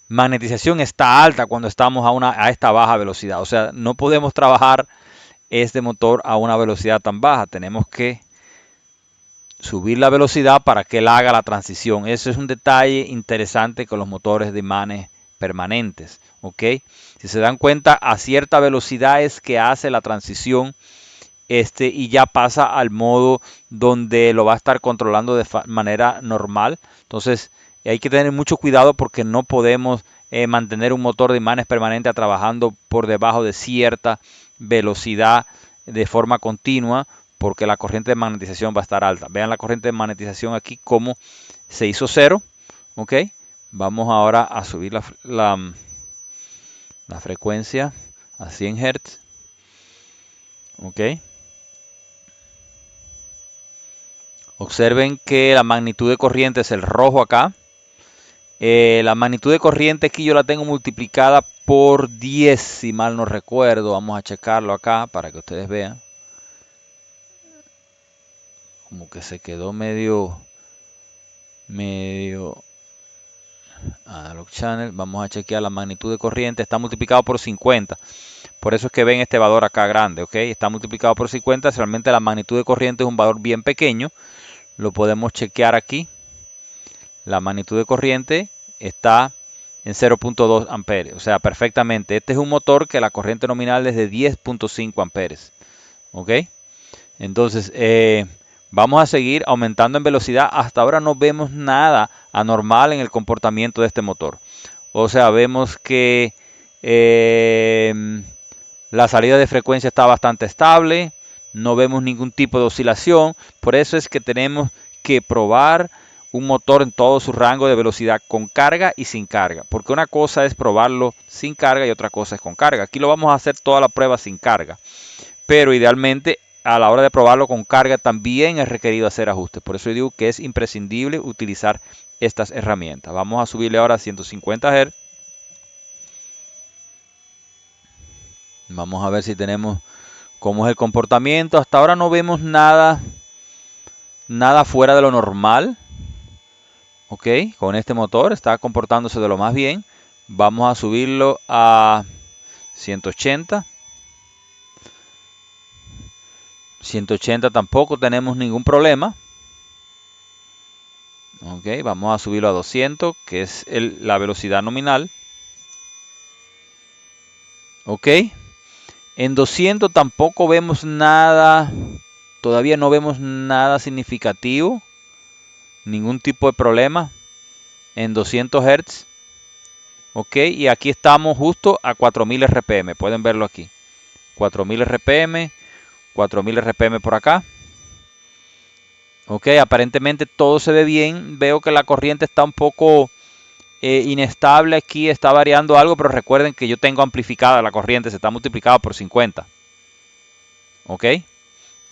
magnetización está alta cuando estamos a esta baja velocidad. O sea, no podemos trabajar este motor a una velocidad tan baja. Tenemos que subir la velocidad para que él haga la transición. Eso es un detalle interesante con los motores de imanes permanentes. ¿Ok? Si se dan cuenta, a cierta velocidad es que hace la transición y ya pasa al modo donde lo va a estar controlando de manera normal. Entonces hay que tener mucho cuidado porque no podemos mantener un motor de imanes permanente trabajando por debajo de cierta velocidad de forma continua porque la corriente de magnetización va a estar alta. Vean la corriente de magnetización aquí como se hizo cero. Ok, vamos ahora a subir la frecuencia a 100 Hz. Ok. Observen que la magnitud de corriente es el rojo acá. La magnitud de corriente aquí yo la tengo multiplicada por 10, si mal no recuerdo. Vamos a checarlo acá para que ustedes vean. Como que se quedó medio analog channel. Vamos a chequear la magnitud de corriente. Está multiplicado por 50. Por eso es que ven este valor acá grande. ¿Ok? Está multiplicado por 50. Realmente la magnitud de corriente es un valor bien pequeño. Lo podemos chequear aquí. La magnitud de corriente está en 0.2 amperes, o sea, perfectamente. Este es un motor que la corriente nominal es de 10.5 amperes. ¿Ok? Entonces, vamos a seguir aumentando en velocidad. Hasta ahora no vemos nada anormal en el comportamiento de este motor. O sea, vemos que la salida de frecuencia está bastante estable. No vemos ningún tipo de oscilación. Por eso es que tenemos que probar un motor en todo su rango de velocidad con carga y sin carga. Porque una cosa es probarlo sin carga y otra cosa es con carga. Aquí lo vamos a hacer toda la prueba sin carga. Pero idealmente a la hora de probarlo con carga también es requerido hacer ajustes. Por eso yo digo que es imprescindible utilizar estas herramientas. Vamos a subirle ahora a 150 Hz. Vamos a ver si tenemos cómo es el comportamiento. Hasta ahora no vemos nada fuera de lo normal. Ok, con este motor está comportándose de lo más bien. Vamos a subirlo a 180. 180 tampoco tenemos ningún problema. Ok, vamos a subirlo a 200, que es la velocidad nominal. Ok, en 200 tampoco vemos nada, todavía no vemos nada significativo, ningún tipo de problema en 200 Hz. Ok, y aquí estamos justo a 4000 RPM, pueden verlo aquí. 4000 RPM, 4000 RPM por acá. Ok, aparentemente todo se ve bien. Veo que la corriente está un poco inestable aquí, está variando algo, pero recuerden que yo tengo amplificada la corriente, se está multiplicada por 50. Ok,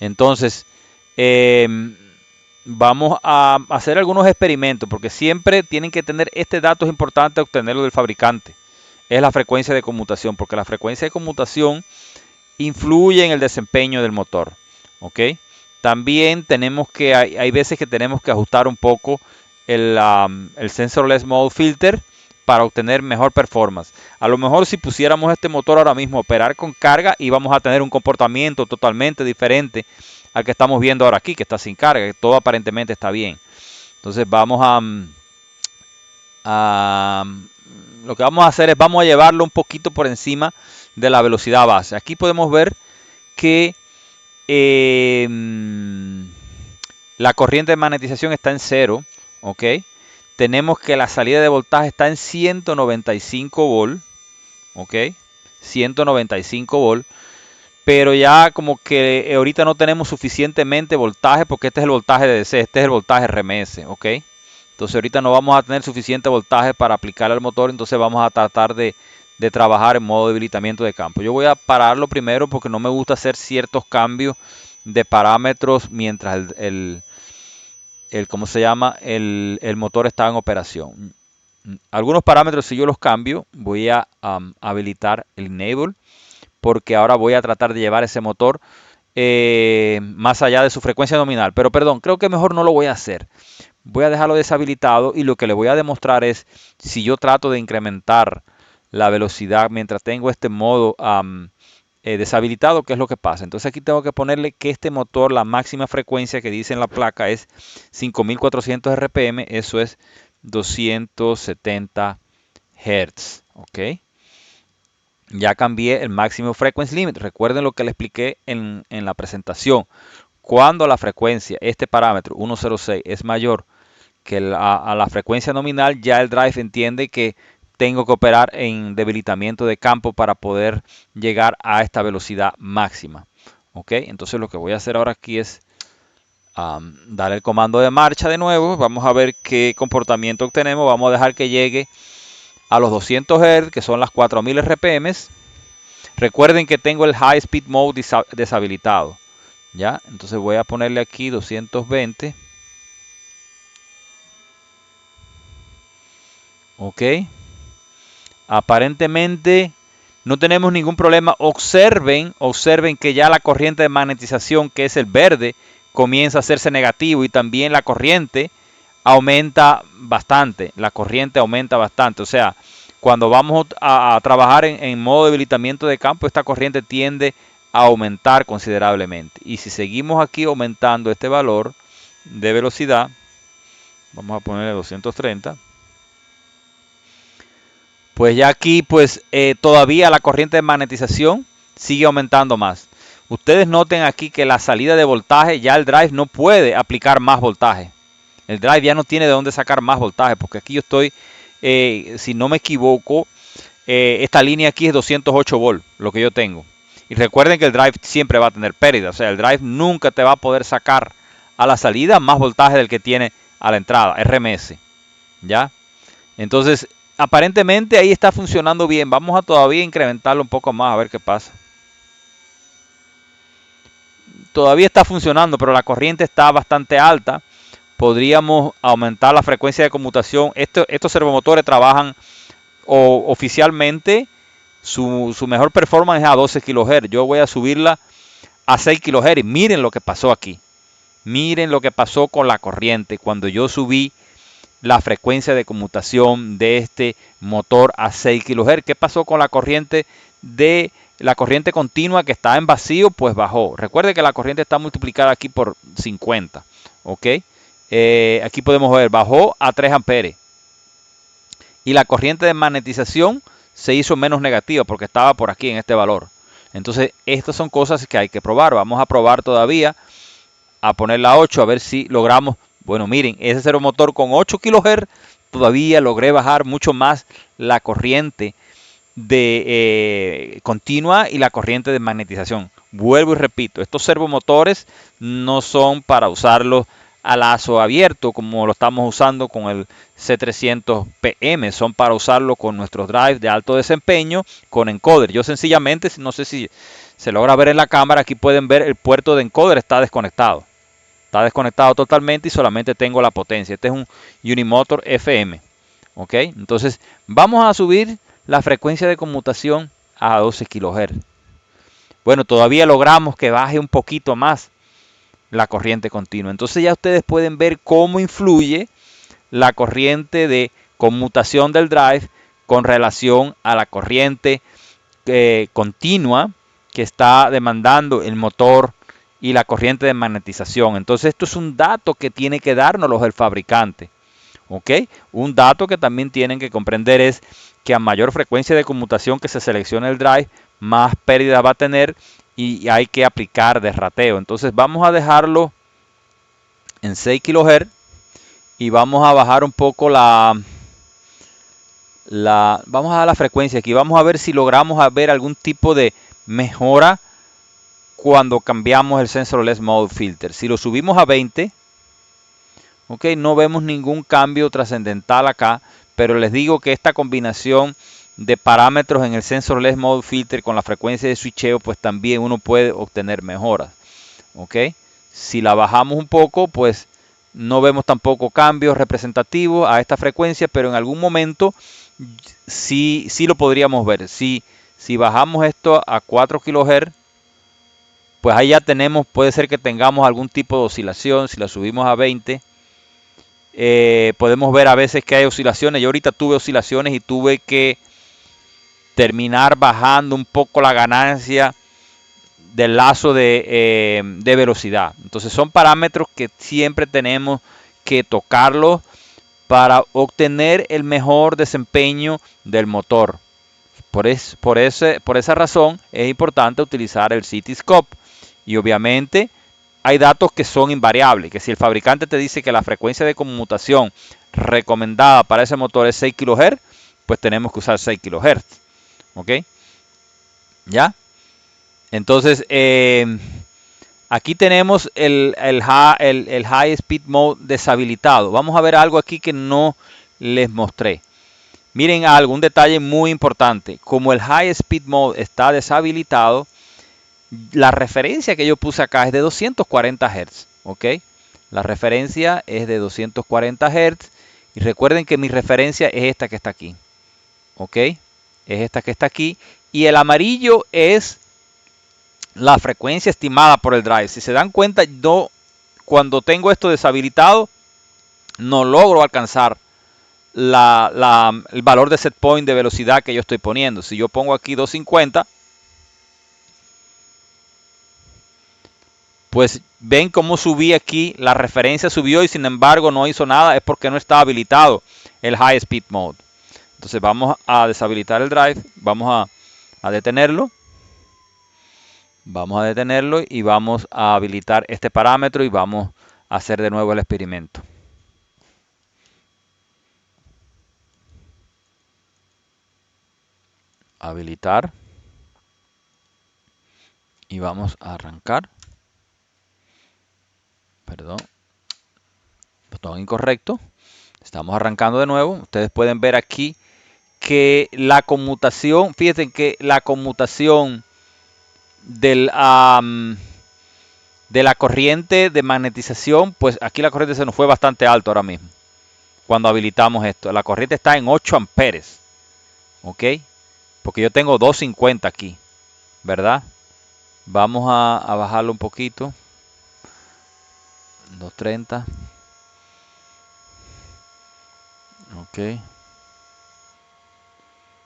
entonces vamos a hacer algunos experimentos, porque siempre tienen que tener este dato, es importante obtenerlo del fabricante. Es la frecuencia de conmutación, porque la frecuencia de conmutación influye en el desempeño del motor. ¿Ok? También tenemos que, hay veces que tenemos que ajustar un poco el Sensorless Mode Filter para obtener mejor performance. A lo mejor si pusiéramos este motor ahora mismo a operar con carga, íbamos a tener un comportamiento totalmente diferente al que estamos viendo ahora aquí, que está sin carga, que todo aparentemente está bien. Entonces vamos lo que vamos a hacer es vamos a llevarlo un poquito por encima de la velocidad base. Aquí podemos ver que la corriente de magnetización está en 0, ¿ok? Tenemos que la salida de voltaje está en 195 volt, ¿ok? 195 volt, pero ya como que ahorita no tenemos suficientemente voltaje porque este es el voltaje de DC, este es el voltaje RMS, ¿ok? Entonces ahorita no vamos a tener suficiente voltaje para aplicar al motor, entonces vamos a tratar de trabajar en modo debilitamiento de campo. Yo voy a pararlo primero porque no me gusta hacer ciertos cambios de parámetros mientras ¿cómo se llama? El motor está en operación. Algunos parámetros si yo los cambio, voy a habilitar el enable porque ahora voy a tratar de llevar ese motor más allá de su frecuencia nominal. Pero perdón, creo que mejor no lo voy a hacer. Voy a dejarlo deshabilitado y lo que le voy a demostrar es si yo trato de incrementar la velocidad mientras tengo este modo deshabilitado, ¿qué es lo que pasa? Entonces aquí tengo que ponerle que este motor, la máxima frecuencia que dice en la placa es 5400 RPM, eso es 270 Hz, ¿ok? Ya cambié el máximo frequency limit. Recuerden lo que le expliqué en la presentación. Cuando la frecuencia, este parámetro 106 es mayor que a la frecuencia nominal, ya el drive entiende que tengo que operar en debilitamiento de campo para poder llegar a esta velocidad máxima. ¿Ok? Entonces lo que voy a hacer ahora aquí es dar el comando de marcha de nuevo. Vamos a ver qué comportamiento obtenemos. Vamos a dejar que llegue a los 200 Hz, que son las 4000 RPM. Recuerden que tengo el High Speed Mode deshabilitado. ¿Ya? Entonces voy a ponerle aquí 220. Ok. Aparentemente no tenemos ningún problema. Observen que ya la corriente de magnetización, que es el verde, comienza a hacerse negativo y también la corriente aumenta bastante. La corriente aumenta bastante. O sea, cuando vamos a trabajar en modo debilitamiento de campo, esta corriente tiende a aumentar considerablemente. Y si seguimos aquí aumentando este valor de velocidad, vamos a ponerle 230. Pues ya aquí pues todavía la corriente de magnetización sigue aumentando más. Ustedes noten aquí que la salida de voltaje, ya el drive no puede aplicar más voltaje. El drive ya no tiene de dónde sacar más voltaje, porque aquí yo estoy, si no me equivoco, esta línea aquí es 208 volt, lo que yo tengo. Y recuerden que el drive siempre va a tener pérdida, o sea, el drive nunca te va a poder sacar a la salida más voltaje del que tiene a la entrada, RMS. ¿Ya? Entonces, aparentemente ahí está funcionando bien. Vamos a todavía incrementarlo un poco más a ver qué pasa. Todavía está funcionando, pero la corriente está bastante alta. Podríamos aumentar la frecuencia de conmutación. Estos servomotores trabajan oficialmente. Su mejor performance es a 12 kHz. Yo voy a subirla a 6 kHz. Miren lo que pasó aquí. Miren lo que pasó con la corriente cuando yo subí la frecuencia de conmutación de este motor a 6 kHz. ¿Qué pasó con la corriente de La corriente continua que está en vacío, pues bajó. Recuerde que la corriente está multiplicada aquí por 50. ¿Ok? Aquí podemos ver, bajó a 3 amperes. Y la corriente de magnetización se hizo menos negativa porque estaba por aquí en este valor. Entonces, estas son cosas que hay que probar. Vamos a probar todavía, a ponerla a 8, a ver si logramos. Bueno, miren, ese servomotor con 8 kHz todavía logré bajar mucho más la corriente de continua y la corriente de magnetización. Vuelvo y repito, estos servomotores no son para usarlos a lazo abierto como lo estamos usando con el C300PM, son para usarlo con nuestros drives de alto desempeño con encoder. Yo sencillamente, no sé si se logra ver en la cámara, aquí pueden ver el puerto de encoder está desconectado. Está desconectado totalmente y solamente tengo la potencia. Este es un Unimotor FM. ¿Ok? Entonces vamos a subir la frecuencia de conmutación a 12 kHz. Bueno, todavía logramos que baje un poquito más la corriente continua. Entonces ya ustedes pueden ver cómo influye la corriente de conmutación del drive con relación a la corriente continua que está demandando el motor y la corriente de magnetización. Entonces esto es un dato que tiene que darnos el fabricante. ¿Ok? Un dato que también tienen que comprender es que a mayor frecuencia de conmutación que se seleccione el drive, más pérdida va a tener y hay que aplicar de rateo. Entonces vamos a dejarlo en 6 kHz y vamos a bajar un poco vamos a dar la frecuencia aquí. Vamos a ver si logramos ver algún tipo de mejora cuando cambiamos el sensorless mode filter. Si lo subimos a 20, ok, no vemos ningún cambio trascendental acá, pero les digo que esta combinación de parámetros en el sensorless mode filter con la frecuencia de switcheo, pues también uno puede obtener mejoras. Ok, si la bajamos un poco, pues no vemos tampoco cambios representativos a esta frecuencia, pero en algún momento sí lo podríamos ver. Si bajamos esto a 4 kHz, pues ahí ya tenemos, puede ser que tengamos algún tipo de oscilación. Si la subimos a 20, podemos ver a veces que hay oscilaciones. Yo ahorita tuve oscilaciones y tuve que terminar bajando un poco la ganancia del lazo de velocidad. Entonces son parámetros que siempre tenemos que tocarlos para obtener el mejor desempeño del motor. Por esa razón es importante utilizar el Cityscope. Y obviamente hay datos que son invariables, que si el fabricante te dice que la frecuencia de conmutación recomendada para ese motor es 6 kHz, pues tenemos que usar 6 kHz. ¿Ok? ¿Ya? Entonces, aquí tenemos el High Speed Mode deshabilitado. Vamos a ver algo aquí que no les mostré. Miren algo, un detalle muy importante. Como el High Speed Mode está deshabilitado, la referencia que yo puse acá es de 240 Hz. ¿Ok? La referencia es de 240 Hz. Y recuerden que mi referencia es esta que está aquí. ¿Ok? Es esta que está aquí. Y el amarillo es la frecuencia estimada por el drive. Si se dan cuenta, yo cuando tengo esto deshabilitado, no logro alcanzar el valor de set point de velocidad que yo estoy poniendo. Si yo pongo aquí 250, pues ven cómo subí aquí, la referencia subió y sin embargo no hizo nada, es porque no está habilitado el High Speed Mode. Entonces vamos a deshabilitar el drive, vamos a detenerlo. Vamos a detenerlo y vamos a habilitar este parámetro y vamos a hacer de nuevo el experimento. Habilitar. Y vamos a arrancar. Perdón. Botón incorrecto. Estamos arrancando de nuevo. Ustedes pueden ver aquí que la conmutación, fíjense que la conmutación de la corriente de magnetización, pues aquí la corriente se nos fue bastante alto ahora mismo. Cuando habilitamos esto, la corriente está en 8 amperes. ¿Ok? Porque yo tengo 250 aquí, ¿verdad? Vamos a bajarlo un poquito. 230. Ok.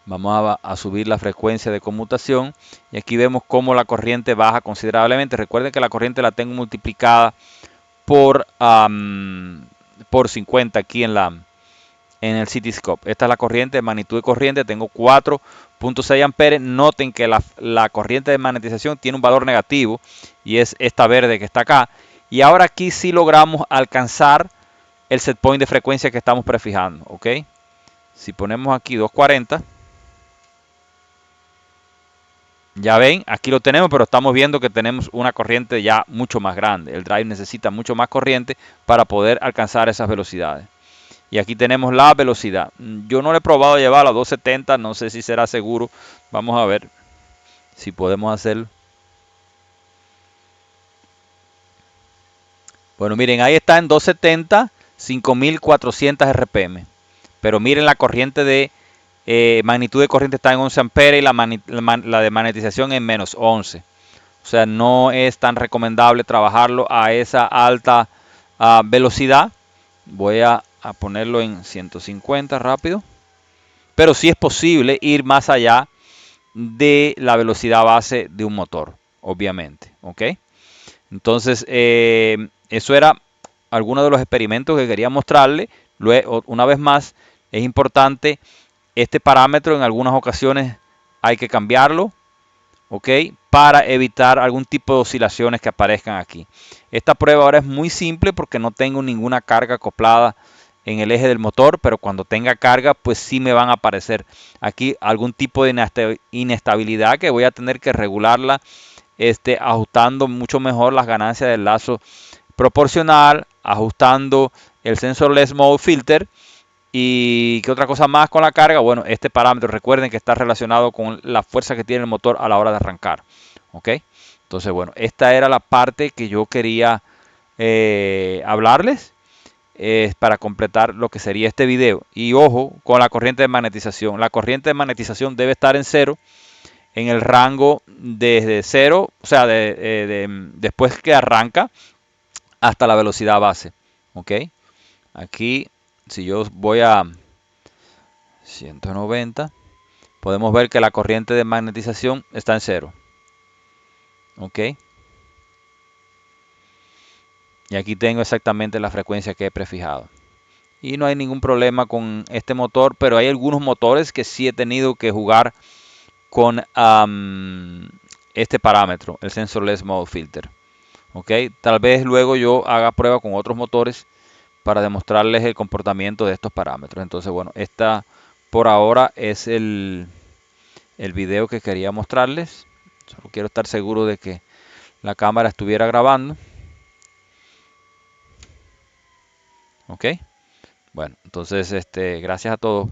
Vamos a subir la frecuencia de conmutación y aquí vemos cómo la corriente baja considerablemente. Recuerden que la corriente la tengo multiplicada por, por 50 aquí en el Cityscope. Esta es la corriente de magnitud de corriente. Tengo 4.6 amperes. Noten que la corriente de magnetización tiene un valor negativo y es esta verde que está acá. Y ahora aquí sí logramos alcanzar el set point de frecuencia que estamos prefijando. ¿Ok? Si ponemos aquí 240. Ya ven, aquí lo tenemos, pero estamos viendo que tenemos una corriente ya mucho más grande. El drive necesita mucho más corriente para poder alcanzar esas velocidades. Y aquí tenemos la velocidad. Yo no le he probado llevar a 270, no sé si será seguro. Vamos a ver si podemos hacerlo. Bueno, miren, ahí está en 270, 5400 RPM. Pero miren la corriente de magnitud de corriente está en 11 amperes y la de magnetización en menos 11. O sea, no es tan recomendable trabajarlo a esa alta velocidad. Voy a ponerlo en 150 rápido. Pero sí es posible ir más allá de la velocidad base de un motor, obviamente. ¿Ok? Entonces, eso era algunos de los experimentos que quería mostrarle. Luego, una vez más, es importante este parámetro. En algunas ocasiones hay que cambiarlo, ¿ok? Para evitar algún tipo de oscilaciones que aparezcan aquí. Esta prueba ahora es muy simple porque no tengo ninguna carga acoplada en el eje del motor, pero cuando tenga carga, pues sí me van a aparecer aquí algún tipo de inestabilidad que voy a tener que regularla, ajustando mucho mejor las ganancias del lazo proporcional, ajustando el sensorless mode filter. ¿Y qué otra cosa más con la carga? Bueno, este parámetro, recuerden que está relacionado con la fuerza que tiene el motor a la hora de arrancar. ¿Ok? Entonces, bueno, esta era la parte que yo quería hablarles para completar lo que sería este video. Y ojo con la corriente de magnetización. La corriente de magnetización debe estar en cero, en el rango desde cero, o sea, después que arranca hasta la velocidad base. ¿Ok? Aquí, si yo voy a 190, podemos ver que la corriente de magnetización está en cero. ¿Ok? Y aquí tengo exactamente la frecuencia que he prefijado. Y no hay ningún problema con este motor, pero hay algunos motores que sí he tenido que jugar con este parámetro, el sensorless mode filter. ¿Ok? Tal vez luego yo haga prueba con otros motores para demostrarles el comportamiento de estos parámetros. Entonces, bueno, esta por ahora es el video que quería mostrarles. Solo quiero estar seguro de que la cámara estuviera grabando. Ok. Bueno, entonces gracias a todos.